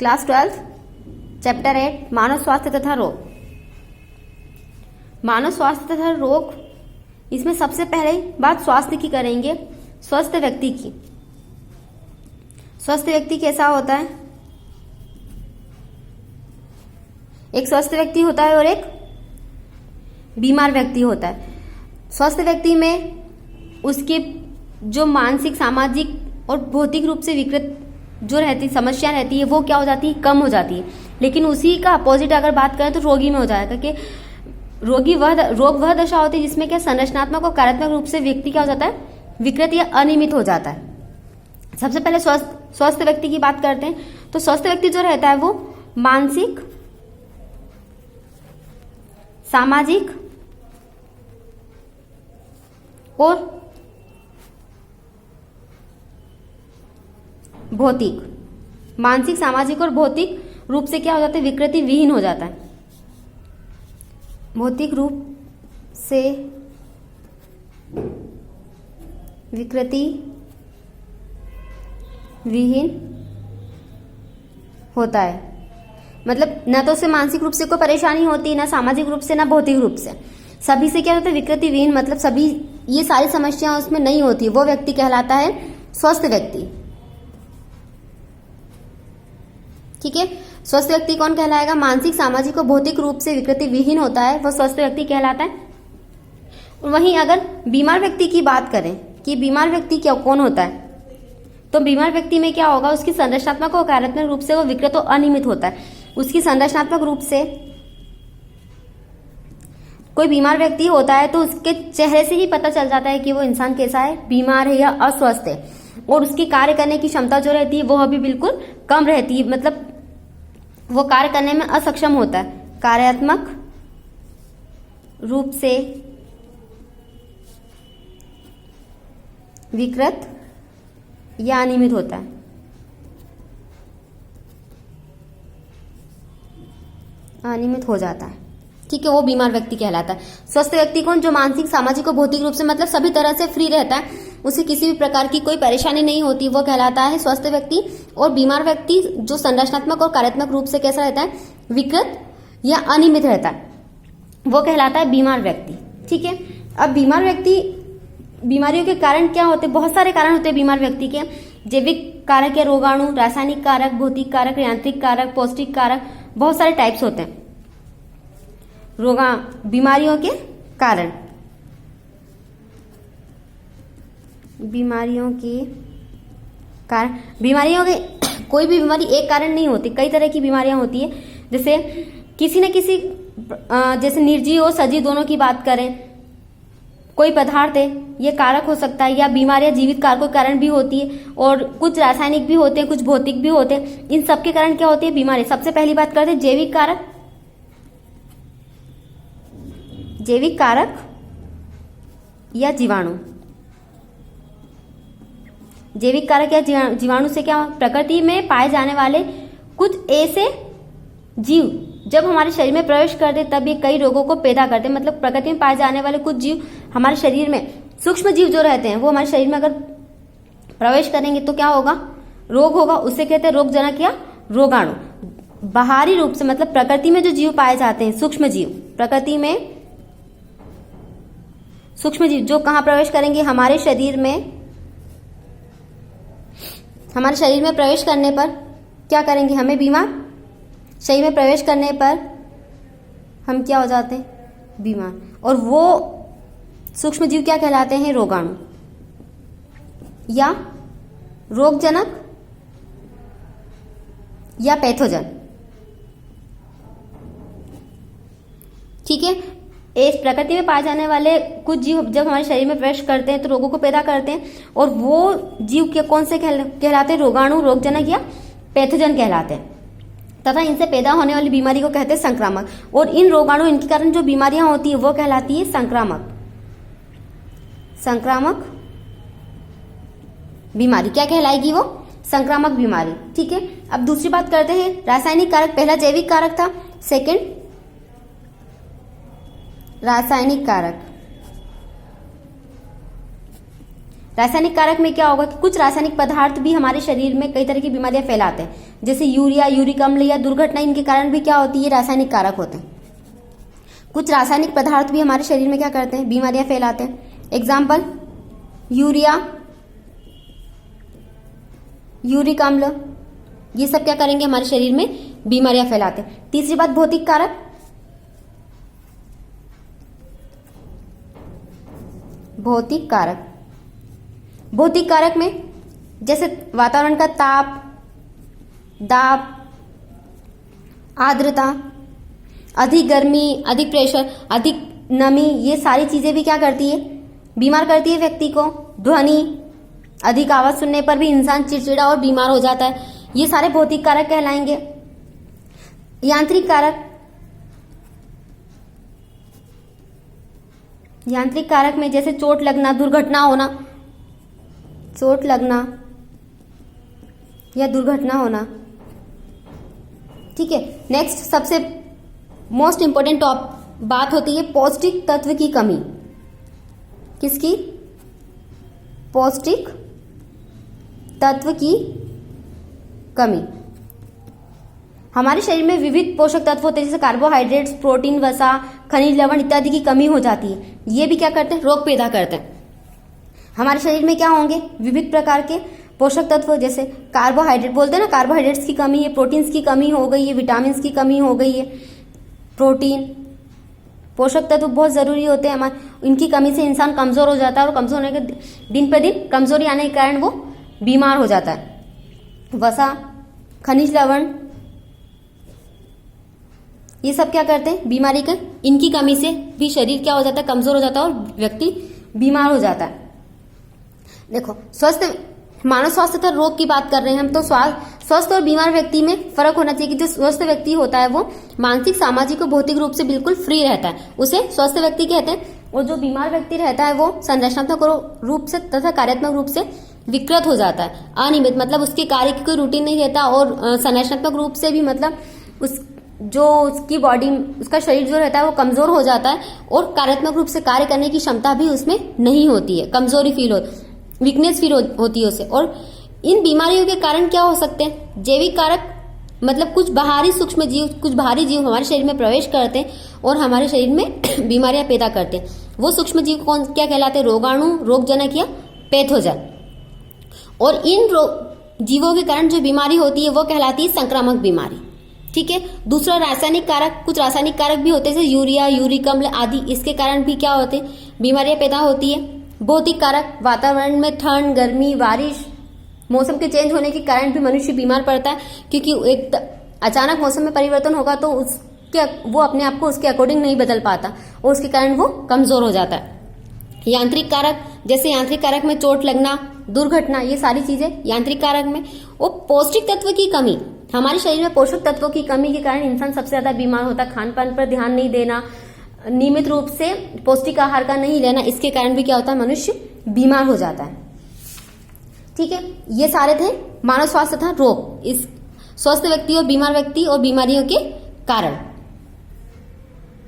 Class 12 chapter 8 मानव स्वास्थ्य तथा रोग। मानव स्वास्थ्य तथा रोग, इसमें सबसे पहले बात स्वास्थ्य की करेंगे, स्वस्थ व्यक्ति की। स्वस्थ व्यक्ति कैसा होता है? एक स्वस्थ व्यक्ति होता है और एक बीमार व्यक्ति होता है। स्वस्थ व्यक्ति में उसके जो मानसिक, सामाजिक और भौतिक रूप से विकृत जो रहती समस्या रहती है वो क्या हो जाती है? कम हो जाती है। लेकिन उसी का अपोजिट अगर बात करें तो रोगी में हो जाएगा कि रोग वह दशा होती है जिसमें क्या संरचनात्मक और कार्यात्मक रूप से व्यक्ति क्या हो जाता है? विकृत या अनियमित हो जाता है। सबसे पहले स्वस्थ व्यक्ति की बात करते हैं। तो स्वस्थ व्यक्ति जो रहता है वो मानसिक, सामाजिक और भौतिक, मानसिक, सामाजिक और भौतिक रूप से क्या हो जाता है? विकृति विहीन हो जाता है। भौतिक रूप से विकृति विहीन होता है। मतलब न तो उसे मानसिक रूप से कोई परेशानी होती, ना सामाजिक रूप से, ना भौतिक रूप से। सभी से क्या होता है? विकृति विहीन, मतलब सभी ये सारी समस्याएं उसमें नहीं होती। वो व्यक्ति कहलाता है स्वस्थ व्यक्ति। ठीक है, स्वस्थ व्यक्ति कौन कहलाएगा? मानसिक, सामाजिक और भौतिक रूप से विकृति विहीन होता है, वो स्वस्थ व्यक्ति कहलाता है। वहीं अगर बीमार व्यक्ति की बात करें कि बीमार व्यक्ति क्या कौन होता है, तो बीमार व्यक्ति में क्या होगा? उसकी संरचनात्मक और कार्यात्मक रूप से वो विकृत और अनियमित होता है। उसकी संरचनात्मक रूप से कोई बीमार व्यक्ति होता है तो उसके चेहरे से ही पता चल जाता है कि वो इंसान कैसा है, बीमार है या अस्वस्थ है। और उसकी कार्य करने की क्षमता जो रहती है वो भी बिल्कुल कम रहती है, मतलब वो कार्य करने में असक्षम होता है। कार्यात्मक रूप से विकृत या अनियमित होता है। अनियमित हो जाता है। ठीक है, वो बीमार व्यक्ति कहलाता है। स्वस्थ व्यक्ति कौन? जो मानसिक, सामाजिक और भौतिक रूप से मतलब सभी तरह से फ्री रहता है, उसे किसी भी प्रकार की कोई परेशानी नहीं होती, वो कहलाता है स्वस्थ व्यक्ति। और बीमार व्यक्ति जो संरचनात्मक और कार्यात्मक रूप से कैसा रहता है? विकृत या अनियमित रहता है, वो कहलाता है बीमार व्यक्ति। ठीक है, अब बीमार व्यक्ति, बीमारियों के कारण क्या होते हैं? बहुत सारे कारण होते हैं बीमार व्यक्ति के। जैविक कारक या रोगाणु, रासायनिक कारक, भौतिक कारक, यांत्रिक कारक, पौष्टिक कारक, बहुत सारे टाइप्स होते हैं बीमारियों के कारण। बीमारियों के कारण, बीमारियों के कोई भी बीमारी एक कारण नहीं होती, कई तरह की बीमारियां होती है। जैसे किसी न किसी, जैसे निर्जीव और सजीव दोनों की बात करें, कोई पदार्थ है ये कारक हो सकता है, या बीमारियां जीवित कारकों के कारण भी होती है, और कुछ रासायनिक भी होते हैं, कुछ भौतिक भी होते हैं। इन सब के कारण क्या होती है? बीमारी। सबसे पहली बात करते हैं जैविक कारक। जैविक कारक या जीवाणु। जैविक कारक या जीवाणु से क्या? प्रकृति में पाए जाने वाले कुछ ऐसे जीव जब हमारे शरीर में प्रवेश करते तब ये कई रोगों को पैदा करते हैं। मतलब प्रकृति में पाए जाने वाले कुछ जीव हमारे शरीर में, सूक्ष्म जीव जो रहते हैं वो हमारे शरीर में अगर प्रवेश करेंगे तो क्या होगा? रोग होगा। उसे कहते हैं रोगजनक या रोगाणु। बाहरी रूप से मतलब प्रकृति में जो जीव पाए जाते हैं, सूक्ष्म जीव, प्रकृति में सूक्ष्म जीव जो कहाँ प्रवेश करेंगे? हमारे शरीर में। हमारे शरीर में प्रवेश करने पर क्या करेंगे? हमें बीमार। शरीर में प्रवेश करने पर हम क्या हो जाते हैं? बीमार। और वो सूक्ष्म जीव क्या कहलाते हैं? रोगाणु या रोगजनक या पैथोजन। ठीक है, इस प्रकृति में पाए जाने वाले कुछ जीव जब हमारे शरीर में प्रवेश करते हैं तो रोगों को पैदा करते हैं, और वो जीव के कौन से कहलाते हैं? रोगाणु, रोगजनक या पैथोजन कहलाते हैं। तथा इनसे पैदा होने वाली बीमारी को कहते हैं संक्रामक। और इन रोगाणु, इनके कारण जो बीमारियां होती है वो कहलाती है संक्रामक। संक्रामक बीमारी क्या कहलाएगी? वो संक्रामक बीमारी। ठीक है, अब दूसरी बात करते हैं रासायनिक कारक। पहला जैविक कारक था, सेकंड रासायनिक कारक। रासायनिक कारक में क्या होगा कि कुछ रासायनिक पदार्थ भी हमारे शरीर में कई तरह की बीमारियां फैलाते हैं, जैसे यूरिया, यूरिक अम्ल या दुर्घटना, इनके कारण भी क्या होती है, ये रासायनिक कारक होते हैं। कुछ रासायनिक पदार्थ भी हमारे शरीर में क्या करते हैं, बीमारियां फैलाते हैं। एग्जाम्पल, यूरिया, यूरिक अम्ल, ये सब क्या करेंगे, हमारे शरीर में बीमारियां फैलाते हैं। तीसरी बात, भौतिक कारक। भौतिक कारक, भौतिक कारक में जैसे वातावरण का ताप, दाब, आर्द्रता, अधिक गर्मी, अधिक प्रेशर, अधिक नमी, ये सारी चीजें भी क्या करती है, बीमार करती है व्यक्ति को। ध्वनि, अधिक आवाज सुनने पर भी इंसान चिड़चिड़ा और बीमार हो जाता है, ये सारे भौतिक कारक कहलाएंगे। यांत्रिक कारक, यांत्रिक कारक में जैसे चोट लगना, दुर्घटना होना, चोट लगना या दुर्घटना होना। ठीक है, नेक्स्ट सबसे मोस्ट इंपोर्टेंट बात होती है पौष्टिक तत्व की कमी। किसकी? पौष्टिक तत्व की कमी। हमारे शरीर में विविध पोषक तत्व होते हैं, जैसे कार्बोहाइड्रेट्स, प्रोटीन, वसा, खनिज लवण इत्यादि की कमी हो जाती है। ये भी क्या करते हैं, रोग पैदा करते हैं। हमारे शरीर में क्या होंगे, विविध प्रकार के पोषक तत्व, जैसे कार्बोहाइड्रेट, बोलते हैं ना, कार्बोहाइड्रेट्स की कमी है, प्रोटीन्स की कमी हो गई है, विटामिन की कमी हो गई है। प्रोटीन, पोषक तत्व बहुत जरूरी होते हैं हमारे, इनकी कमी से इंसान कमजोर हो जाता है और कमजोर होने के दिन पर दिन कमजोरी आने के कारण वो बीमार हो जाता है। वसा, खनिज लवण, ये सब क्या करते हैं, बीमारी का, इनकी कमी से भी शरीर क्या हो जाता है, कमजोर हो जाता है और व्यक्ति बीमार हो जाता है। देखो, स्वस्थ मानव स्वास्थ्य तथा रोग की बात कर रहे हैं हम, तो स्वस्थ और बीमार व्यक्ति में फर्क होना चाहिए कि जो स्वस्थ व्यक्ति होता है वो मानसिक, सामाजिक और भौतिक रूप से बिल्कुल फ्री रहता है, उसे स्वस्थ व्यक्ति कहते हैं। और जो बीमार व्यक्ति रहता है वो संरचनात्मक रूप से तथा कार्यात्मक रूप से विकृत हो जाता है, अनियमित, मतलब उसके कार्य की कोई रूटीन नहीं रहता, और संरचनात्मक रूप से भी मतलब उसकी बॉडी, उसका शरीर जो रहता है वो कमजोर हो जाता है, और कार्यात्मक रूप से कार्य करने की क्षमता भी उसमें नहीं होती है, कमजोरी फील वीकनेस फील होती है उसे। और इन बीमारियों के कारण क्या हो सकते हैं, जैविक कारक, मतलब कुछ बाहरी सूक्ष्म जीव, कुछ बाहरी जीव हमारे शरीर में प्रवेश करते हैं और हमारे शरीर में बीमारियां पैदा करते हैं। वो सूक्ष्म जीव कौन, क्या कहलाते हैं, रोगाणु, रोगजनक या पैथोजन। और इन जीवों के कारण जो बीमारी होती है वो कहलाती है संक्रामक बीमारी। ठीक है। दूसरा, रासायनिक कारक, कुछ रासायनिक कारक भी होते हैं जैसे यूरिया, यूरिक अम्ल आदि, इसके कारण भी क्या होते हैं, बीमारियां पैदा होती है। भौतिक कारक, वातावरण में ठंड, गर्मी, बारिश, मौसम के चेंज होने के कारण भी मनुष्य बीमार पड़ता है, क्योंकि एक अचानक मौसम में परिवर्तन होगा तो वो अपने आप को उसके अकॉर्डिंग नहीं बदल पाता और उसके कारण वो कमजोर हो जाता है। यांत्रिक कारक, जैसे यांत्रिक कारक में चोट लगना, दुर्घटना, ये सारी चीजें यांत्रिक कारक में। और पौष्टिक तत्व की कमी, हमारे शरीर में पोषक तत्वों की कमी के कारण इंसान सबसे ज्यादा बीमार होता है। खान पान पर ध्यान नहीं देना, नियमित रूप से पौष्टिक आहार का नहीं लेना, इसके कारण भी क्या होता है, मनुष्य बीमार हो जाता है। ठीक है, ये सारे थे मानव स्वास्थ्य तथा रोग, इस स्वस्थ व्यक्ति और बीमार व्यक्ति और बीमारियों के कारण।